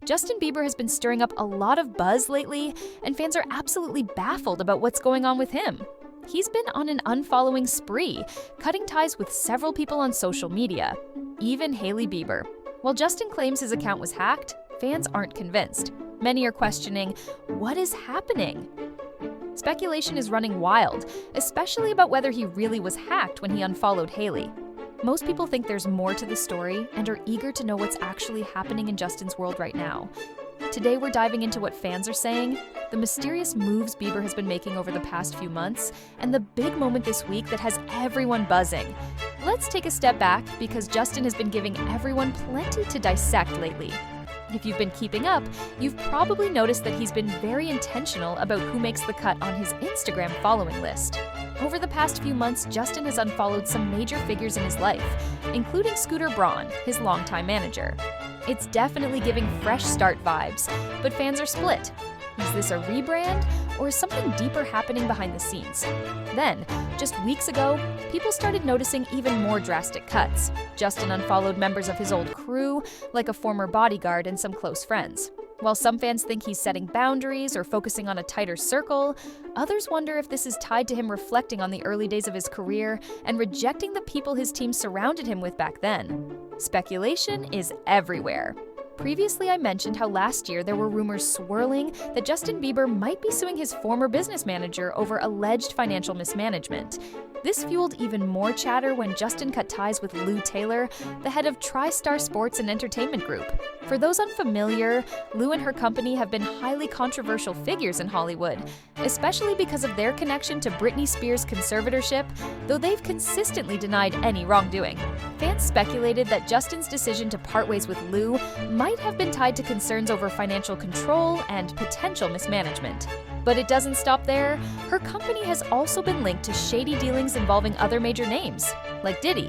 Justin Bieber has been stirring up a lot of buzz lately, and fans are absolutely baffled about what's going on with him. He's been on an unfollowing spree, cutting ties with several people on social media, even Hailey Bieber. While Justin claims his account was hacked, fans aren't convinced. Many are questioning, what is happening? Speculation is running wild, especially about whether he really was hacked when he unfollowed Hailey. Most people think there's more to the story and are eager to know what's actually happening in Justin's world right now. Today we're diving into what fans are saying, the mysterious moves Bieber has been making over the past few months, and the big moment this week that has everyone buzzing. Let's take a step back because Justin has been giving everyone plenty to dissect lately. If you've been keeping up, you've probably noticed that he's been very intentional about who makes the cut on his Instagram following list. Over the past few months, Justin has unfollowed some major figures in his life, including Scooter Braun, his longtime manager. It's definitely giving fresh start vibes, but fans are split. Is this a rebrand, or is something deeper happening behind the scenes? Then, just weeks ago, people started noticing even more drastic cuts. Justin unfollowed members of his old crew, like a former bodyguard and some close friends. While some fans think he's setting boundaries or focusing on a tighter circle, others wonder if this is tied to him reflecting on the early days of his career and rejecting the people his team surrounded him with back then. Speculation is everywhere. Previously, I mentioned how last year there were rumors swirling that Justin Bieber might be suing his former business manager over alleged financial mismanagement. This fueled even more chatter when Justin cut ties with Lou Taylor, the head of TriStar Sports and Entertainment Group. For those unfamiliar, Lou and her company have been highly controversial figures in Hollywood, especially because of their connection to Britney Spears' conservatorship, though they've consistently denied any wrongdoing. Fans speculated that Justin's decision to part ways with Lou might have been tied to concerns over financial control and potential mismanagement. But it doesn't stop there. Her company has also been linked to shady dealings involving other major names, like Diddy.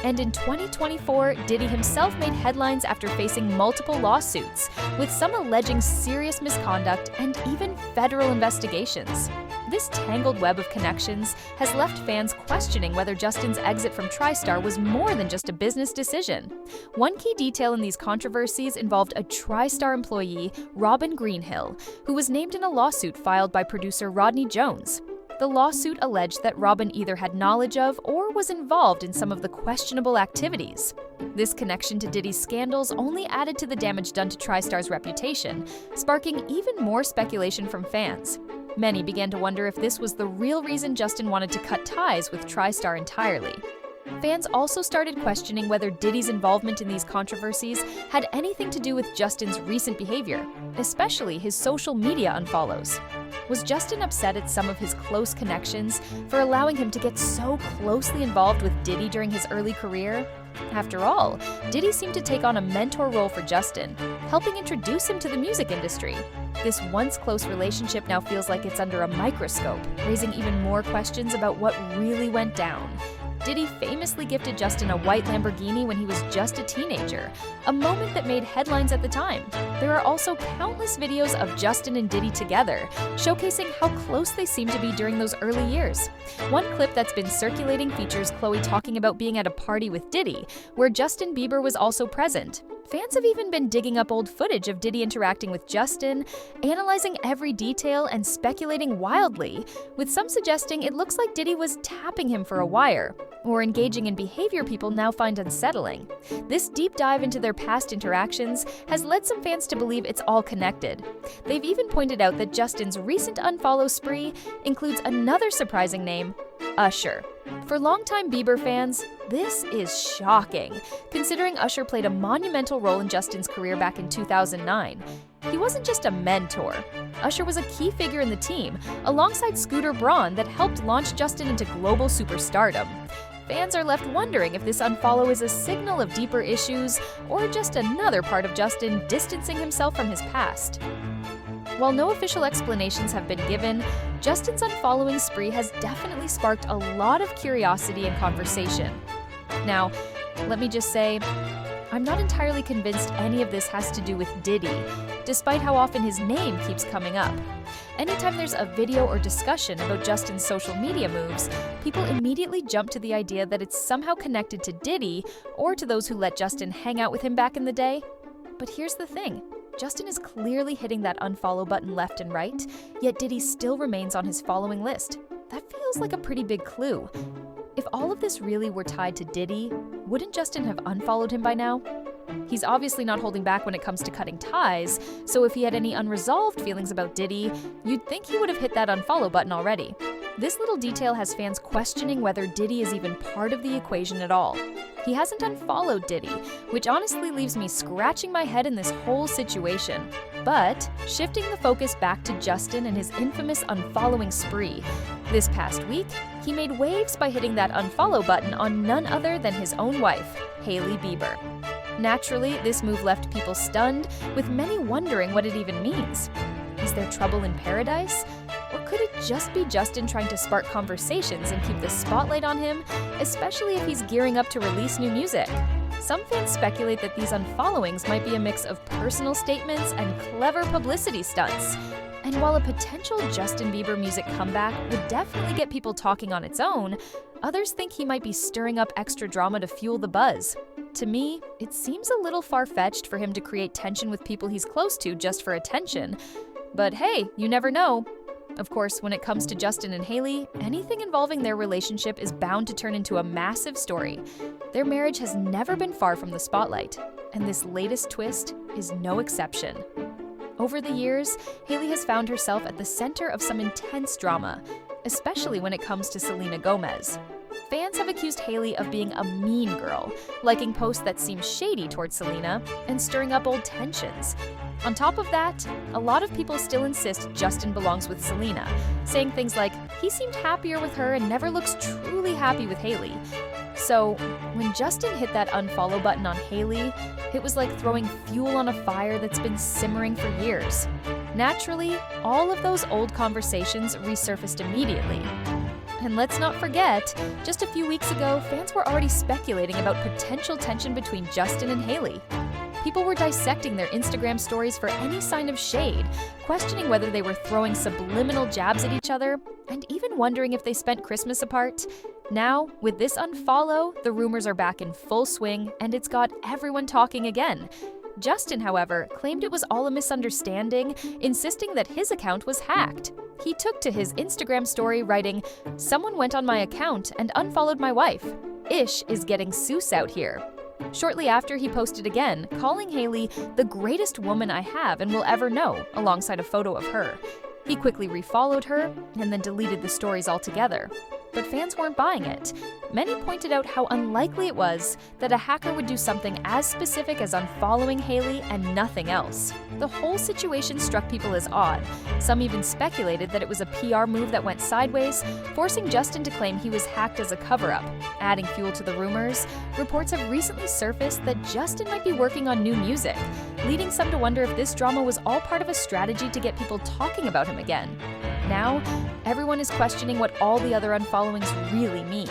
And in 2024, Diddy himself made headlines after facing multiple lawsuits, with some alleging serious misconduct and even federal investigations. This tangled web of connections has left fans questioning whether Justin's exit from TriStar was more than just a business decision. One key detail in these controversies involved a TriStar employee, Robin Greenhill, who was named in a lawsuit filed by producer Rodney Jones. The lawsuit alleged that Robin either had knowledge of or was involved in some of the questionable activities. This connection to Diddy's scandals only added to the damage done to TriStar's reputation, sparking even more speculation from fans. Many began to wonder if this was the real reason Justin wanted to cut ties with TriStar entirely. Fans also started questioning whether Diddy's involvement in these controversies had anything to do with Justin's recent behavior, especially his social media unfollows. Was Justin upset at some of his close connections for allowing him to get so closely involved with Diddy during his early career? After all, Diddy seemed to take on a mentor role for Justin, helping introduce him to the music industry. This once close relationship now feels like it's under a microscope, raising even more questions about what really went down. Diddy famously gifted Justin a white Lamborghini when he was just a teenager, a moment that made headlines at the time. There are also countless videos of Justin and Diddy together, showcasing how close they seemed to be during those early years. One clip that's been circulating features Chloe talking about being at a party with Diddy, where Justin Bieber was also present. Fans have even been digging up old footage of Diddy interacting with Justin, analyzing every detail and speculating wildly, with some suggesting it looks like Diddy was tapping him for a wire, or engaging in behavior people now find unsettling. This deep dive into their past interactions has led some fans to believe it's all connected. They've even pointed out that Justin's recent unfollow spree includes another surprising name, Usher. For longtime Bieber fans, this is shocking, considering Usher played a monumental role in Justin's career back in 2009. He wasn't just a mentor. Usher was a key figure in the team, alongside Scooter Braun, that helped launch Justin into global superstardom. Fans are left wondering if this unfollow is a signal of deeper issues or just another part of Justin distancing himself from his past. While no official explanations have been given, Justin's unfollowing spree has definitely sparked a lot of curiosity and conversation. Now, let me just say, I'm not entirely convinced any of this has to do with Diddy, despite how often his name keeps coming up. Anytime there's a video or discussion about Justin's social media moves, people immediately jump to the idea that it's somehow connected to Diddy or to those who let Justin hang out with him back in the day. But here's the thing. Justin is clearly hitting that unfollow button left and right, yet Diddy still remains on his following list. That feels like a pretty big clue. If all of this really were tied to Diddy, wouldn't Justin have unfollowed him by now? He's obviously not holding back when it comes to cutting ties, so if he had any unresolved feelings about Diddy, you'd think he would have hit that unfollow button already. This little detail has fans questioning whether Diddy is even part of the equation at all. He hasn't unfollowed Diddy, which honestly leaves me scratching my head in this whole situation. But shifting the focus back to Justin and his infamous unfollowing spree, this past week, he made waves by hitting that unfollow button on none other than his own wife, Hailey Bieber. Naturally, this move left people stunned, with many wondering what it even means. Is there trouble in paradise? Or could it just be Justin trying to spark conversations and keep the spotlight on him, especially if he's gearing up to release new music? Some fans speculate that these unfollowings might be a mix of personal statements and clever publicity stunts. And while a potential Justin Bieber music comeback would definitely get people talking on its own, others think he might be stirring up extra drama to fuel the buzz. To me, it seems a little far-fetched for him to create tension with people he's close to just for attention. But hey, you never know. Of course, when it comes to Justin and Hailey, anything involving their relationship is bound to turn into a massive story. Their marriage has never been far from the spotlight, and this latest twist is no exception. Over the years, Hailey has found herself at the center of some intense drama, especially when it comes to Selena Gomez. Fans have accused Hailey of being a mean girl, liking posts that seem shady towards Selena, and stirring up old tensions. On top of that, a lot of people still insist Justin belongs with Selena, saying things like, he seemed happier with her and never looks truly happy with Hailey. So, when Justin hit that unfollow button on Hailey, it was like throwing fuel on a fire that's been simmering for years. Naturally, all of those old conversations resurfaced immediately. And let's not forget, just a few weeks ago, fans were already speculating about potential tension between Justin and Hailey. People were dissecting their Instagram stories for any sign of shade, questioning whether they were throwing subliminal jabs at each other, and even wondering if they spent Christmas apart. Now, with this unfollow, the rumors are back in full swing, and it's got everyone talking again. Justin, however, claimed it was all a misunderstanding, insisting that his account was hacked. He took to his Instagram story writing, "Someone went on my account and unfollowed my wife. Ish is getting Seuss out here." Shortly after, he posted again, calling Hailey the greatest woman I have and will ever know, alongside a photo of her. He quickly refollowed her and then deleted the stories altogether. But fans weren't buying it. Many pointed out how unlikely it was that a hacker would do something as specific as unfollowing Hailey and nothing else. The whole situation struck people as odd. Some even speculated that it was a PR move that went sideways, forcing Justin to claim he was hacked as a cover-up. Adding fuel to the rumors, reports have recently surfaced that Justin might be working on new music, leading some to wonder if this drama was all part of a strategy to get people talking about him again. Now, everyone is questioning what all the other unfollowings really mean.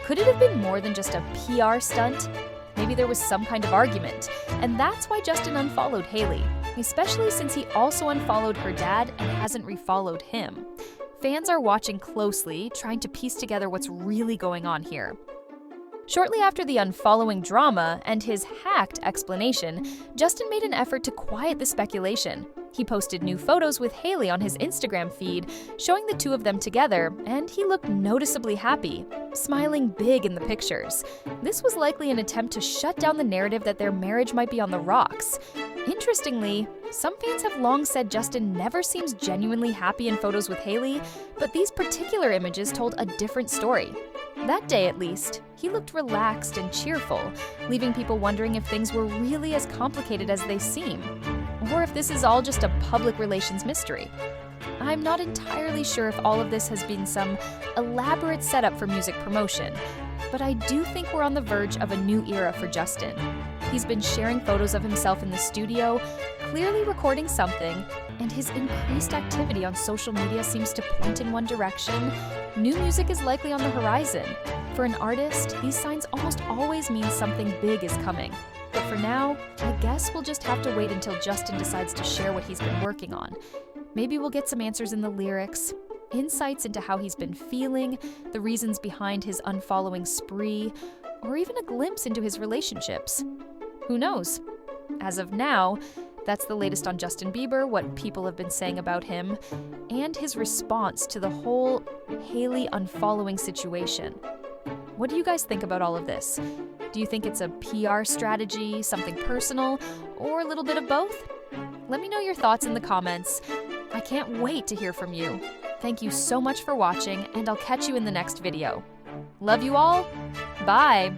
Could it have been more than just a PR stunt? Maybe there was some kind of argument, and that's why Justin unfollowed Hailey, especially since he also unfollowed her dad and hasn't refollowed him. Fans are watching closely, trying to piece together what's really going on here. Shortly after the unfollowing drama and his hacked explanation, Justin made an effort to quiet the speculation. He posted new photos with Hailey on his Instagram feed, showing the two of them together, and he looked noticeably happy, smiling big in the pictures. This was likely an attempt to shut down the narrative that their marriage might be on the rocks. Interestingly, some fans have long said Justin never seems genuinely happy in photos with Hailey, but these particular images told a different story. That day, at least, he looked relaxed and cheerful, leaving people wondering if things were really as complicated as they seem, or if this is all just a public relations mystery. I'm not entirely sure if all of this has been some elaborate setup for music promotion, but I do think we're on the verge of a new era for Justin. He's been sharing photos of himself in the studio, clearly recording something, and his increased activity on social media seems to point in one direction. New music is likely on the horizon. For an artist, these signs almost always mean something big is coming. But for now, I guess we'll just have to wait until Justin decides to share what he's been working on. Maybe we'll get some answers in the lyrics, insights into how he's been feeling, the reasons behind his unfollowing spree, or even a glimpse into his relationships. Who knows? As of now, That's the latest on Justin Bieber, what people have been saying about him, and his response to the whole Hailey unfollowing situation. What do you guys think about all of this? Do you think it's a PR strategy, something personal, or a little bit of both? Let me know your thoughts in the comments. I can't wait to hear from you. Thank you so much for watching, and I'll catch you in the next video. Love you all. Bye.